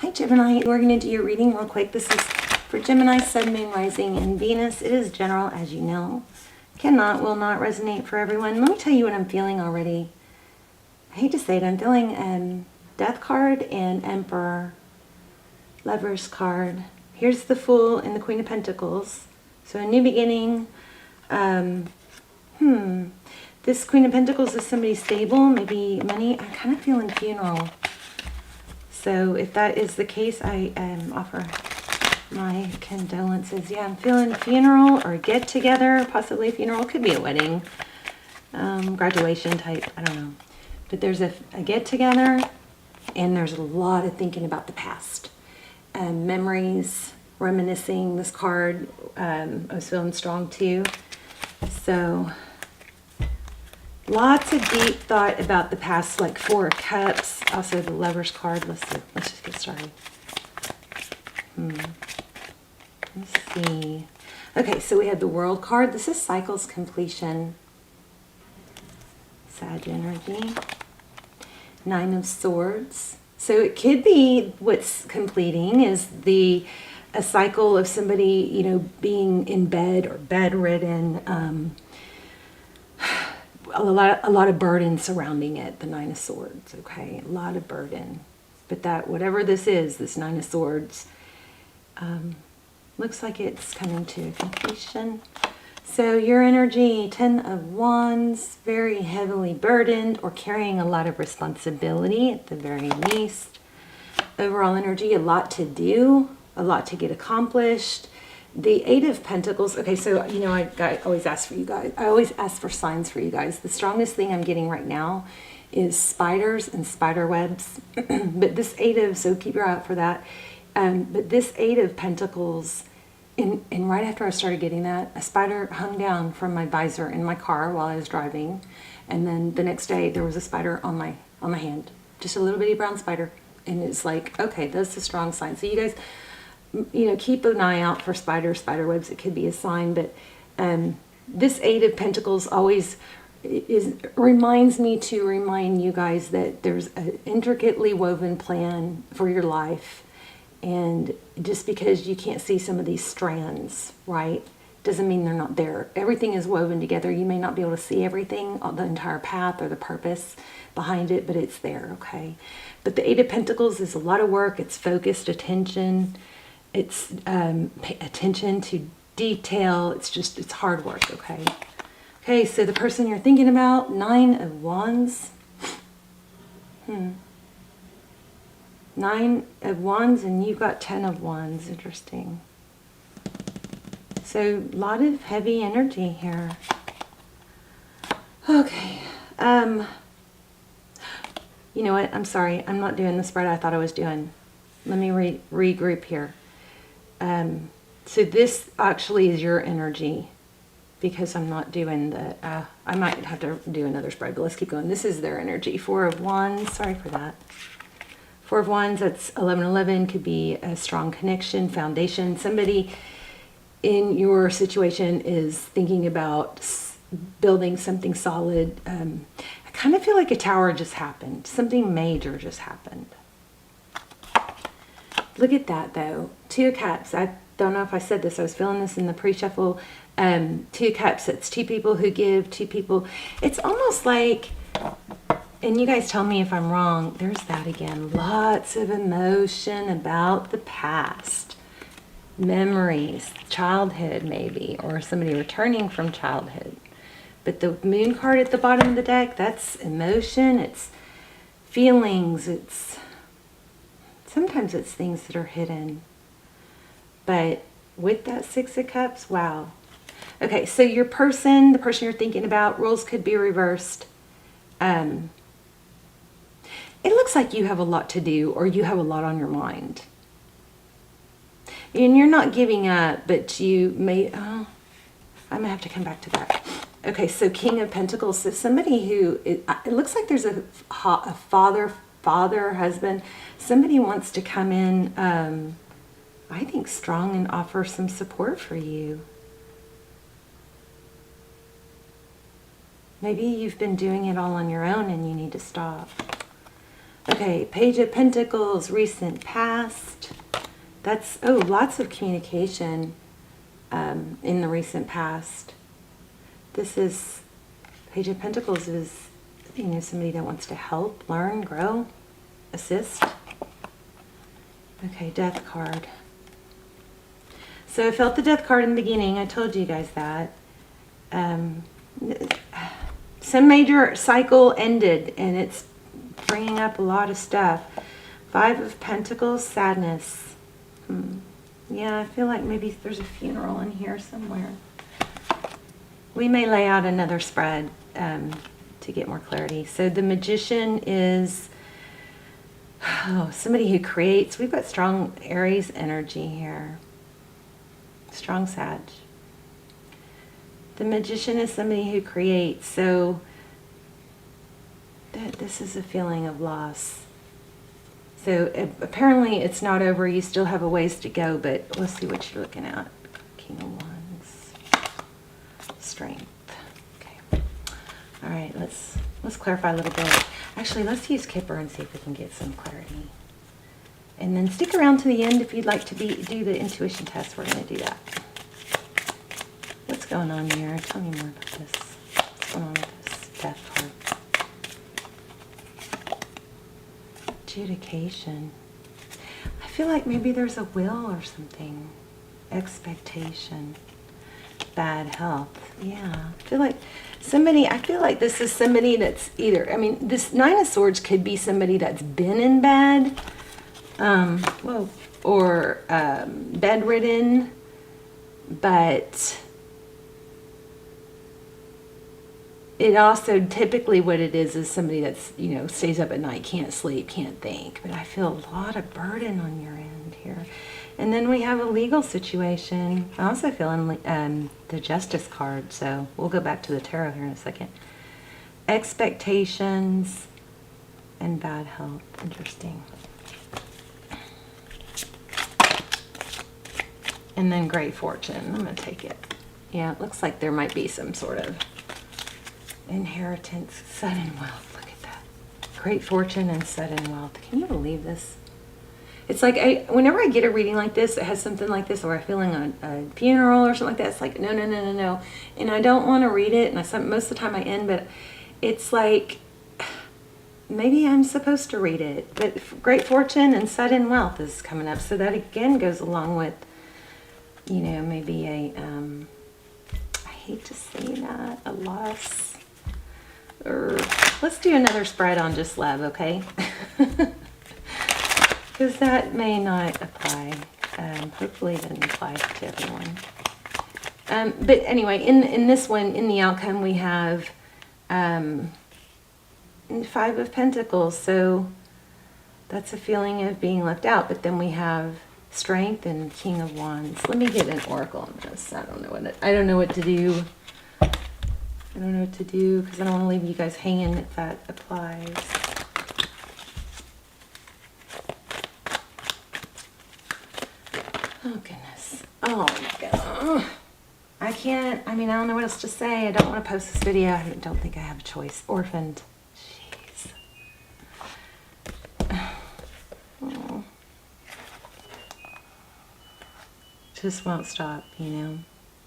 Hi Gemini, we're going to do your reading real quick. This is for Gemini, Sun, Moon, Rising, and Venus. It is general, as you know. Will not resonate for everyone. Let me tell you what I'm feeling already. I hate to say it, I'm feeling Death card and Emperor, Lovers card. Here's the Fool and the Queen of Pentacles. So a new beginning. This Queen of Pentacles is somebody stable, maybe money. I'm kind of feeling funeral. So if that is the case, I offer my condolences. Yeah, I'm feeling funeral or get together, possibly a funeral. Could be a wedding, graduation type, I don't know. But there's a get together, and there's a lot of thinking about the past. Memories, reminiscing. This card, I was feeling strong too. So lots of deep thought about the past, like Four of Cups. Also the Lover's card. Let's just get started. Let's see. Okay, so we have the World card. This is cycles completion. Sag energy. Nine of Swords. So it could be what's completing is a cycle of somebody, you know, being in bed or bedridden. A lot of burden surrounding it, the Nine of Swords, okay? A lot of burden. But that, whatever this is, this Nine of Swords, looks like it's coming to completion. So your energy, 10 of Wands, very heavily burdened or carrying a lot of responsibility at the very least. Overall energy, a lot to do, a lot to get accomplished. The Eight of Pentacles, okay, so, you know, I always ask for you guys. I always ask for signs for you guys. The strongest thing I'm getting right now is spiders and spider webs. But this so keep your eye out for that. But this Eight of Pentacles, and right after I started getting that, a spider hung down from my visor in my car while I was driving. And then the next day, there was a spider on my hand. Just a little bitty brown spider. And it's like, okay, that's a strong sign. So you guys, you know, keep an eye out for spider webs. It could be a sign, but this Eight of Pentacles always reminds me to remind you guys that there's an intricately woven plan for your life, and just because you can't see some of these strands, right, doesn't mean they're not there. Everything is woven together. You may not be able to see everything, the entire path or the purpose behind it, but it's there, okay? But the Eight of Pentacles is a lot of work. It's focused attention. It's attention to detail. It's hard work, okay? Okay, so the person you're thinking about, Nine of Wands. Nine of Wands, and you got 10 of Wands. Interesting. So, a lot of heavy energy here. Okay. You know what? I'm sorry. I'm not doing the spread I thought I was doing. Let me regroup here. So this actually is your energy, because I'm not doing the, I might have to do another spread, but let's keep going. This is their energy. Four of Wands, sorry for that. Four of Wands, that's 1111, could be a strong connection, foundation. Somebody in your situation is thinking about building something solid. I kind of feel like a tower just happened. Something major just happened. Look at that, though. Two of Cups. I don't know if I said this. I was feeling this in the pre-shuffle. Two of Cups. It's two people who give, two people. It's almost like, and you guys tell me if I'm wrong, there's that again. Lots of emotion about the past. Memories, childhood maybe, or somebody returning from childhood. But the Moon card at the bottom of the deck, that's emotion, it's feelings, sometimes it's things that are hidden. But with that Six of Cups, wow. Okay, so your person, the person you're thinking about, roles could be reversed. It looks like you have a lot to do, or you have a lot on your mind. And you're not giving up, but you may, I may have to come back to that. Okay, so King of Pentacles, so somebody who, it looks like there's a father, husband, somebody wants to come in, I think strong, and offer some support for you. Maybe you've been doing it all on your own and you need to stop. Okay, Page of Pentacles, recent past. That's, oh, lots of communication in the recent past. This is, Page of Pentacles is, you know, somebody that wants to help, learn, grow, assist. Okay, Death card. So I felt the Death card in the beginning. I told you guys that. Some major cycle ended, and it's bringing up a lot of stuff. Five of Pentacles, sadness. Yeah, I feel like maybe there's a funeral in here somewhere. We may lay out another spread to get more clarity. So the Magician is somebody who creates. We've got strong Aries energy here. Strong Sag. The Magician is somebody who creates. So this is a feeling of loss. So apparently it's not over. You still have a ways to go, but let's see what you're looking at. King of Wands. Strength. Okay. All right, let's clarify a little bit. Actually, let's use Kipper and see if we can get some clarity. And then stick around to the end if you'd like to do the intuition test. We're going to do that. What's going on here? Tell me more about this. What's going on with this Death card? Adjudication. I feel like maybe there's a will or something. Expectation. Bad health. Yeah. I feel like this is somebody that's either, I mean, this Nine of Swords could be somebody that's been in bed, or bedridden, but it also, typically what it is somebody that's, you know, stays up at night, can't sleep, can't think. But I feel a lot of burden on your end here. And then we have a legal situation. I also feel the Justice card, so we'll go back to the tarot here in a second. Expectations and bad health. Interesting. And then Great Fortune. I'm going to take it. Yeah, it looks like there might be some sort of inheritance, sudden wealth. Look at that. Great Fortune and sudden wealth. Can you believe this? It's like whenever I get a reading like this, it has something like this, or I'm feeling a funeral or something like that. It's like, no, no, no, no, no. And I don't want to read it. And most of the time I end, but it's like, maybe I'm supposed to read it. But Great Fortune and sudden wealth is coming up. So that again goes along with, you know, maybe I hate to say that, a loss. Or let's do another spread on just love, okay? Because that may not apply. Hopefully it doesn't apply to everyone. But anyway, in this one, in the outcome, we have Five of Pentacles. So that's a feeling of being left out. But then we have Strength and King of Wands. Let me get an oracle on this. I don't know what to do. I don't know what to do because I don't want to leave you guys hanging if that applies. Oh, goodness. Oh, my God. I can't, I don't know what else to say. I don't want to post this video. I don't think I have a choice. Orphaned. Jeez. Oh. Just won't stop, you know.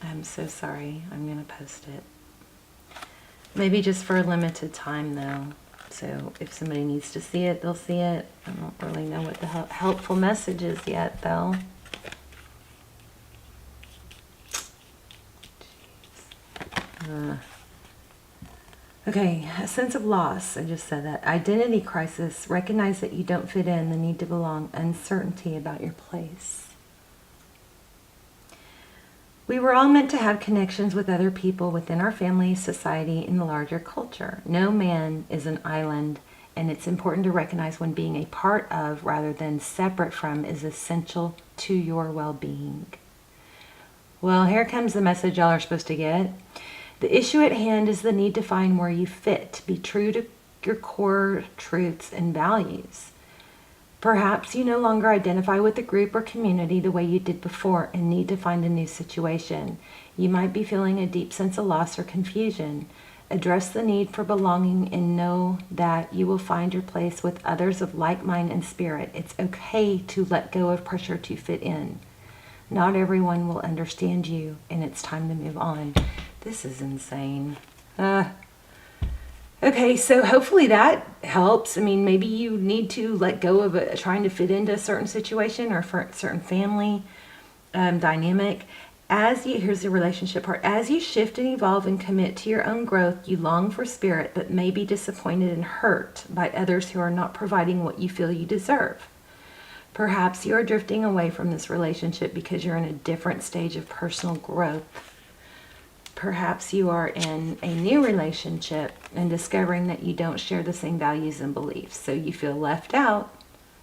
I'm so sorry. I'm going to post it. Maybe just for a limited time, though. So if somebody needs to see it, they'll see it. I don't really know what the helpful message is yet, though. Okay, a sense of loss. I just said that. Identity crisis. Recognize that you don't fit in, the need to belong, uncertainty about your place. We were all meant to have connections with other people within our family, society, and the larger culture. No man is an island, and it's important to recognize when being a part of rather than separate from is essential to your well-being. Well, here comes the message y'all are supposed to get. The issue at hand is the need to find where you fit, be true to your core truths and values. Perhaps you no longer identify with the group or community the way you did before and need to find a new situation. You might be feeling a deep sense of loss or confusion. Address the need for belonging and know that you will find your place with others of like mind and spirit. It's okay to let go of pressure to fit in. Not everyone will understand you, and it's time to move on. This is insane. Okay, so hopefully that helps. I mean, maybe you need to let go of trying to fit into a certain situation or for a certain family dynamic. Here's the relationship part. As you shift and evolve and commit to your own growth, you long for spirit, but may be disappointed and hurt by others who are not providing what you feel you deserve. Perhaps you are drifting away from this relationship because you're in a different stage of personal growth. Perhaps you are in a new relationship and discovering that you don't share the same values and beliefs, so you feel left out,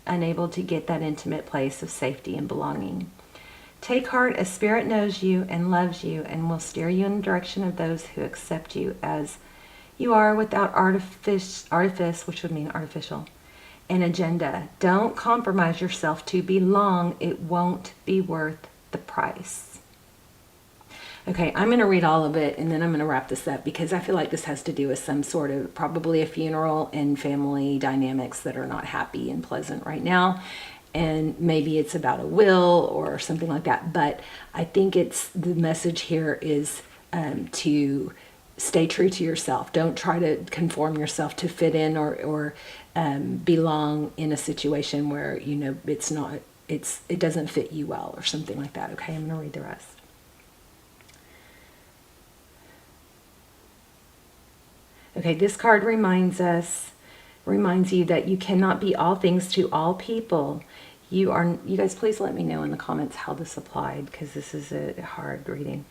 unable to get that intimate place of safety and belonging. Take heart, as Spirit knows you and loves you and will steer you in the direction of those who accept you as you are without artifice, which would mean artificial, an agenda. Don't compromise yourself to belong. It won't be worth the price. Okay, I'm going to read all of it and then I'm going to wrap this up because I feel like this has to do with some sort of probably a funeral and family dynamics that are not happy and pleasant right now. And maybe it's about a will or something like that. But I think the message here is to stay true to yourself. Don't try to conform yourself to fit in or belong in a situation where, you know, it doesn't fit you well or something like that. Okay, I'm going to read the rest. Okay, this card reminds you that you cannot be all things to all people. You guys, please let me know in the comments how this applied because this is a hard reading.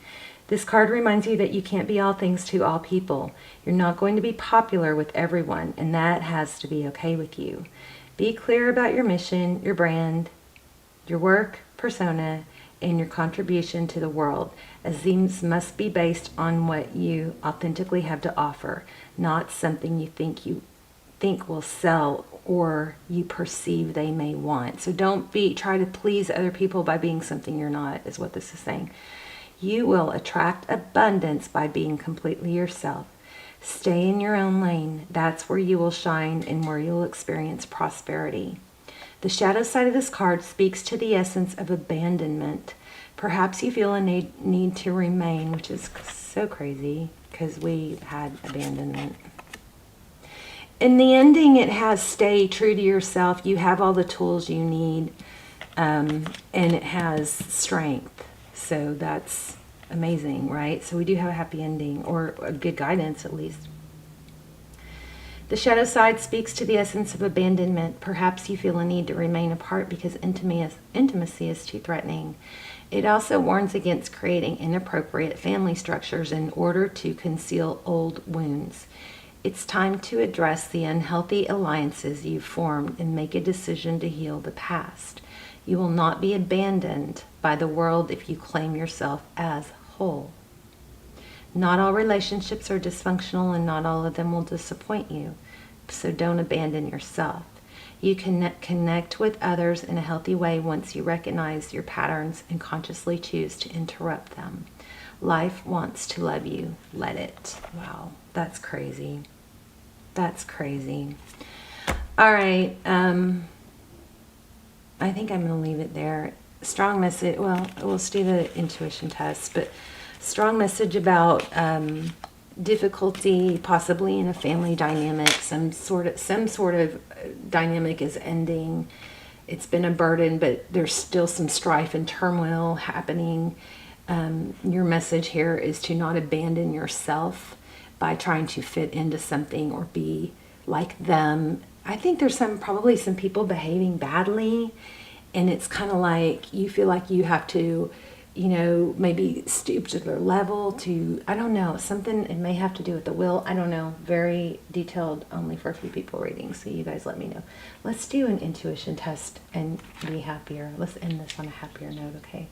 This card reminds you that you can't be all things to all people. You're not going to be popular with everyone, and that has to be okay with you. Be clear about your mission, your brand, your work, persona, and your contribution to the world, as these must be based on what you authentically have to offer, not something you think will sell or you perceive they may want. So don't try to please other people by being something you're not, is what this is saying. You will attract abundance by being completely yourself. Stay in your own lane. That's where you will shine and where you'll experience prosperity. The shadow side of this card speaks to the essence of abandonment. Perhaps you feel a need to remain, which is so crazy because we had abandonment. In the ending, it has stay true to yourself. You have all the tools you need, and it has strength. So that's amazing, right? So we do have a happy ending, or a good guidance at least. The shadow side speaks to the essence of abandonment. Perhaps you feel a need to remain apart because intimacy is too threatening. It also warns against creating inappropriate family structures in order to conceal old wounds. It's time to address the unhealthy alliances you've formed and make a decision to heal the past. You will not be abandoned by the world if you claim yourself as whole. Not all relationships are dysfunctional and not all of them will disappoint you. So don't abandon yourself. You can connect with others in a healthy way once you recognize your patterns and consciously choose to interrupt them. Life wants to love you. Let it. Wow, that's crazy. That's crazy. All right. I think I'm going to leave it there. Strong message. Well, let's do the intuition test, but strong message about difficulty, possibly in a family dynamic. Some sort of dynamic is ending. It's been a burden, but there's still some strife and turmoil happening. Your message here is to not abandon yourself by trying to fit into something or be like them. I think there's probably some people behaving badly, and it's kind of like you feel like you have to, maybe stoop to their level to, I don't know, something. It may have to do with the will. I don't know. Very detailed, only for a few people reading. So you guys let me know. Let's do an intuition test and be happier. Let's end this on a happier note, okay?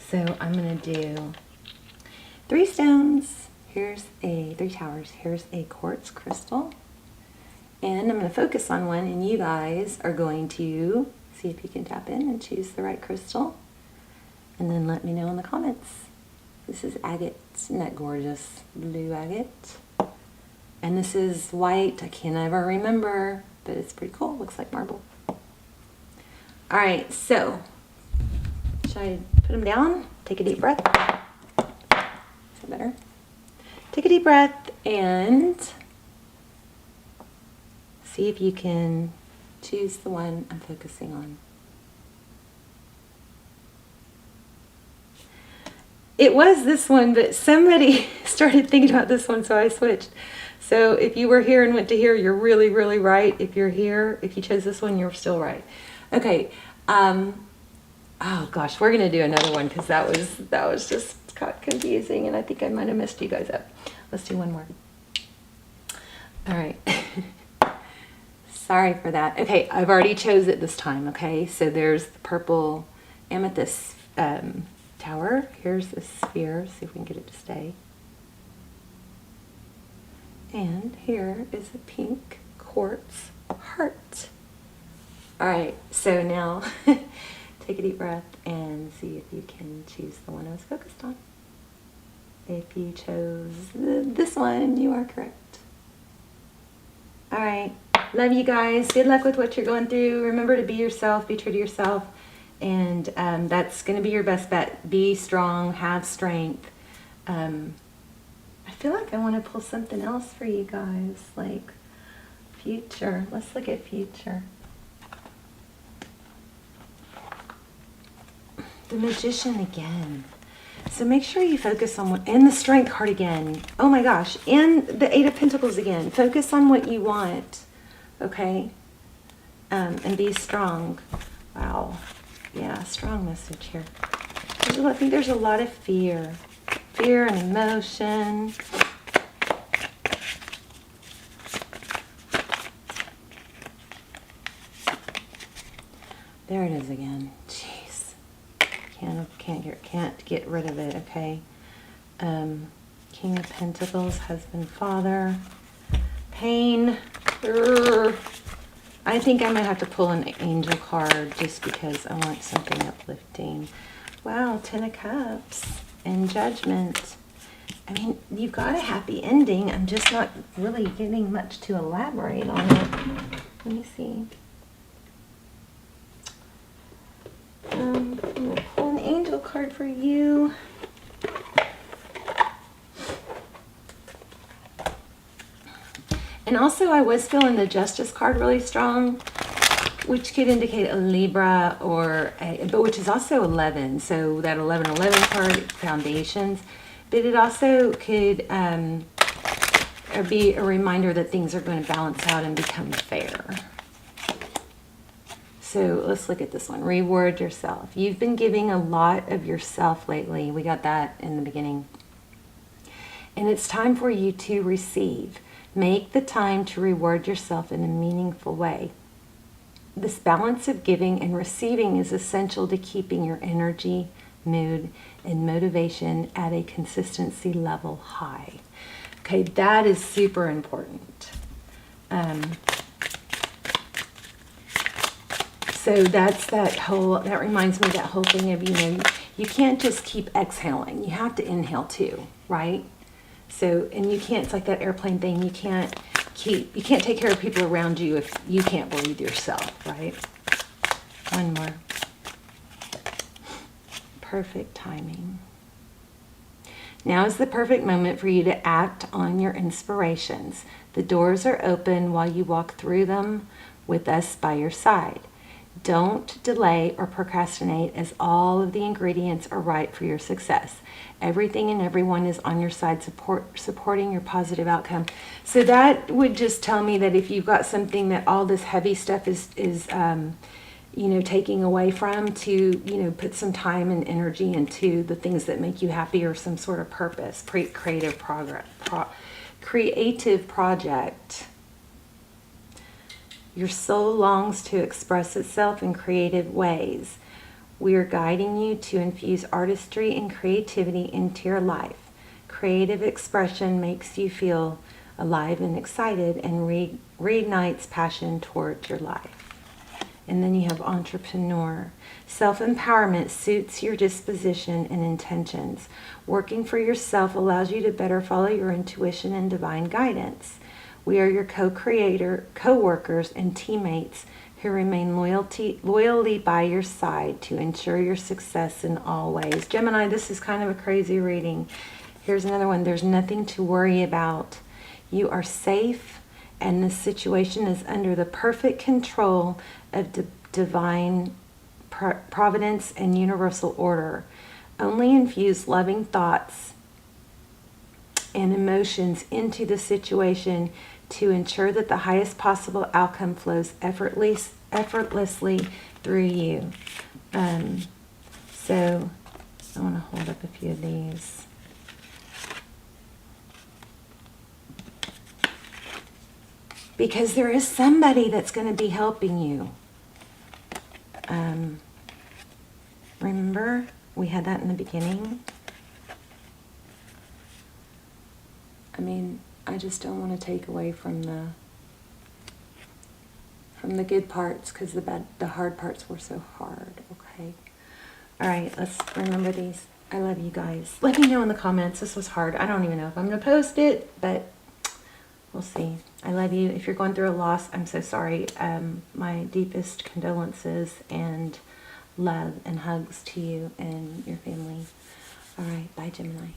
So I'm going to do 3 stones. Here's 3 towers. Here's a quartz crystal. And I'm going to focus on one, and you guys are going to see if you can tap in and choose the right crystal. And then let me know in the comments. This is agate. Isn't that gorgeous? Blue agate. And this is white. I can't ever remember, but it's pretty cool. Looks like marble. All right, so should I put them down? Take a deep breath. Is that better? Take a deep breath and see if you can choose the one I'm focusing on. It was this one, but somebody started thinking about this one, so I switched. So if you were here and went to here, you're really, really right. If you're here, if you chose this one, you're still right. Okay. Oh gosh, we're gonna do another one because that was just got confusing, and I think I might have messed you guys up. Let's do one more. All right. Sorry for that. Okay, I've already chose it this time. Okay, so there's the purple amethyst tower. Here's the sphere. See if we can get it to stay. And here is a pink quartz heart. All right, so now take a deep breath and see if you can choose the one I was focused on. If you chose this one, you are correct. All right, love you guys. Good luck with what you're going through. Remember to be yourself, be true to yourself, and that's going to be your best bet. Be strong, have strength. I feel like I want to pull something else for you guys, like future. Let's look at future. The Magician again. So make sure you focus on what, and the Strength card again. Oh my gosh, and the Eight of Pentacles again. Focus on what you want, okay? And be strong. Wow. Yeah, strong message here. I think there's a lot of fear. Fear and emotion. There it is again. Jeez. Can't get rid of it, okay? King of Pentacles, husband, father. Pain. Urgh. I think I might have to pull an angel card just because I want something uplifting. Wow, 10 of Cups and Judgment. I mean, you've got a happy ending. I'm just not really getting much to elaborate on it. Let me see. I'm going to pull an angel card for you. And also, I was feeling the Justice card really strong, which could indicate a Libra but which is also 11. So that 11-11 card, foundations. But it also could be a reminder that things are going to balance out and become fair. So let's look at this one. Reward yourself. You've been giving a lot of yourself lately. We got that in the beginning. And it's time for you to receive. Make the time to reward yourself in a meaningful way. This balance of giving and receiving is essential to keeping your energy, mood, and motivation at a consistency level high. Okay, that is super important. So that reminds me of that whole thing of, you can't just keep exhaling. You have to inhale too, right? So, and you can't, it's like that airplane thing, you can't take care of people around you if you can't breathe yourself, right? One more. Perfect timing. Now is the perfect moment for you to act on your inspirations. The doors are open while you walk through them with us by your side. Don't delay or procrastinate, as all of the ingredients are right for your success. Everything and everyone is on your side, supporting your positive outcome. So that would just tell me that if you've got something that all this heavy stuff is taking away from, to, put some time and energy into the things that make you happy, or some sort of purpose, creative project. Your soul longs to express itself in creative ways. We are guiding you to infuse artistry and creativity into your life. Creative expression makes you feel alive and excited and reignites passion towards your life. And then you have entrepreneur. Self-empowerment suits your disposition and intentions. Working for yourself allows you to better follow your intuition and divine guidance. We are your co-workers and teammates who remain loyally by your side to ensure your success in all ways. Gemini, this is kind of a crazy reading. Here's another one. There's nothing to worry about. You are safe, and this situation is under the perfect control of divine providence and universal order. Only infuse loving thoughts and emotions into the situation to ensure that the highest possible outcome flows effortlessly through you. So I want to hold up a few of these. Because there is somebody that's going to be helping you. Remember, we had that in the beginning. I mean, I just don't want to take away from the good parts, because the hard parts were so hard. Okay. All right, let's remember these. I love you guys. Let me know in the comments. This was hard. I don't even know if I'm going to post it, but we'll see. I love you. If you're going through a loss, I'm so sorry. My deepest condolences and love and hugs to you and your family. All right. Bye, Gemini.